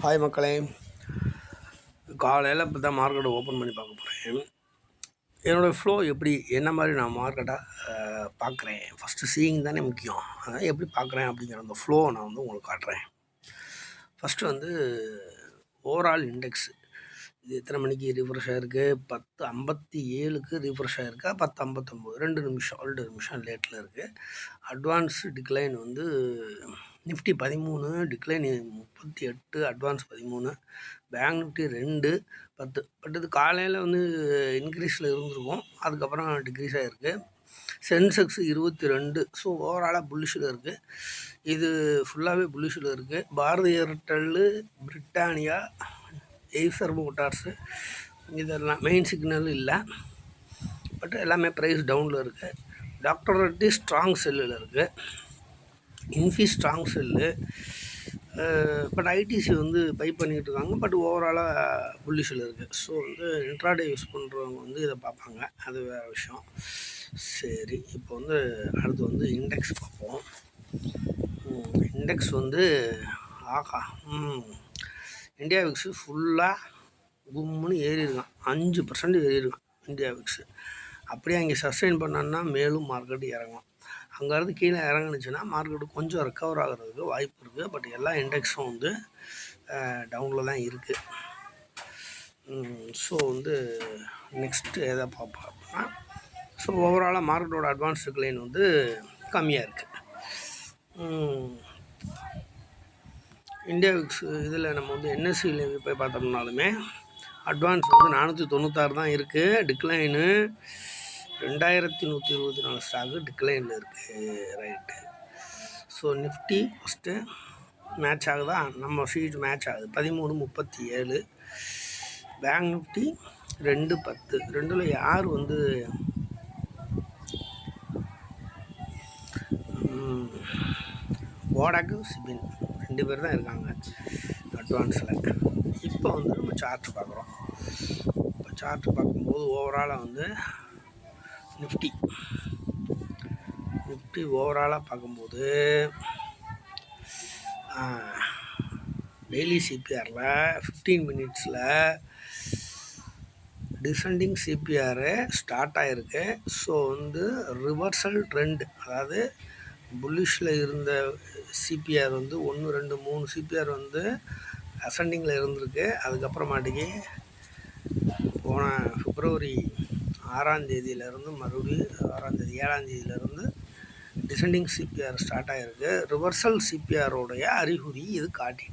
Hi மக்களே, காலையில் இப்போ தான் மார்க்கெட்டை ஓப்பன் பண்ணி பார்க்க போகிறேன். என்னோடய ஃப்ளோ எப்படி என்ன மாதிரி நான் மார்க்கெட்டை பார்க்குறேன். ஃபஸ்ட்டு சீயிங் தானே முக்கியம். அதான் எப்படி பார்க்குறேன் அப்படிங்கிற அந்த ஃப்ளோவை நான் உங்களுக்கு காட்டுறேன். ஃபஸ்ட்டு ஓவரால் இண்டெக்ஸு இது எத்தனை மணிக்கு ரிஃப்ரெஷ் ஆகிருக்கு? 10:57க்கு ரிஃப்ரெஷ் ஆகிருக்கா? 10:59, 2 நிமிஷம் லேட்டில் இருக்குது. Advance decline Nifty 13, decline 38, advance 13, bank Nifty 2, 10. But இது காலையில் இன்க்ரீஸில் இருந்திருக்கும், அதுக்கப்புறம் டிக்ரீஸ் ஆகிருக்கு. சென்செக்ஸ் 22. ஸோ ஓவராலாக புல்லிஷில் இருக்குது. இது ஃபுல்லாகவே புல்லிஷில் இருக்குது. Bharti Airtel, Britannia, Eicher Motors இதெல்லாம் மெயின் சிக்னல் இல்லை, பட் எல்லாமே ப்ரைஸ் டவுனில் இருக்குது. டாக்டர் ரெட்டி ஸ்ட்ராங் செல்லில் இருக்குது. Infy strong sell. But ITC buy பண்ணிக்கிட்டு இருக்காங்க, பட் ஓவராலாக புல்லிஷில் இருக்குது. ஸோ இன்ட்ராடே யூஸ் பண்ணுறவங்க இதை பார்ப்பாங்க, அது வேறு விஷயம். சரி, இப்போ அடுத்து இண்டெக்ஸ் பார்ப்போம். இண்டெக்ஸ் ஆகா இந்தியா விக்ஸு ஃபுல்லாக கும்முன்னு ஏறியிருக்கான். 5% ஏறியிருக்கான் இந்தியா விக்ஸு. அப்படியே அங்கே சஸ்டெயின் பண்ணான்னா மேலும் மார்க்கெட்டு இறங்கும். அங்கேருந்து கீழே இறங்குனுச்சுன்னா மார்க்கெட்டு கொஞ்சம் ரெக்கவர் ஆகிறதுக்கு வாய்ப்பு இருக்குது. பட் எல்லா இண்டெக்ஸும் டவுனில் தான் இருக்குது. ஸோ நெக்ஸ்ட்டு எதை பார்ப்போம் அப்படின்னா, ஸோ ஓவராலாக மார்க்கெட்டோட அட்வான்ஸ் டிக்ளைன் கம்மியாக இருக்குது. இந்தியா விக்ஸ் இதில் நம்ம என்எஸ்சியில் போய் பார்த்தோம்னாலுமே அட்வான்ஸ் 496 தான் இருக்குது. டிக்ளைனு 2124 ஸ்டாக்கு டிக்ளைனில் இருக்குது. Right. So Nifty first match ஆகுதா? நம்ம ஷீட் மேட்ச் ஆகுது. 13:37. Bank Nifty 2:10. ரெண்டில் யார் ஓடாக்கு சிபின் 2 பேர் தான் இருக்காங்க அட்வான்ஸில். இப்போ நம்ம சார்ட் பார்க்குறோம். இப்போ சார்ட் பார்க்கும்போது ஓவராலாக நிஃப்டி ஓவராலாக பார்க்கும்போது டெய்லி சிபிஆரில் 15 மினிட்ஸில் டிசெண்டிங் சிபிஆர் ஸ்டார்ட் ஆகிருக்கு. ஸோ ரிவர்சல் ட்ரெண்ட், அதாவது புல்லிஷில் இருந்த சிபிஆர் 1, 2, 3 சிபிஆர் அசெண்டிங்கில் இருந்திருக்கு. அதுக்கப்புறமாட்டிக்கு போன பிப்ரவரி 6ஆம் தேதியிலேருந்து மறுபடியும் 6ஆம் தேதி 7ஆம் தேதியிலேருந்து டிசெண்டிங் சிபிஆர் ஸ்டார்ட் ஆகிருக்கு. ரிவர்சல் சிபிஆரோடைய அறிகுறி இது காட்டி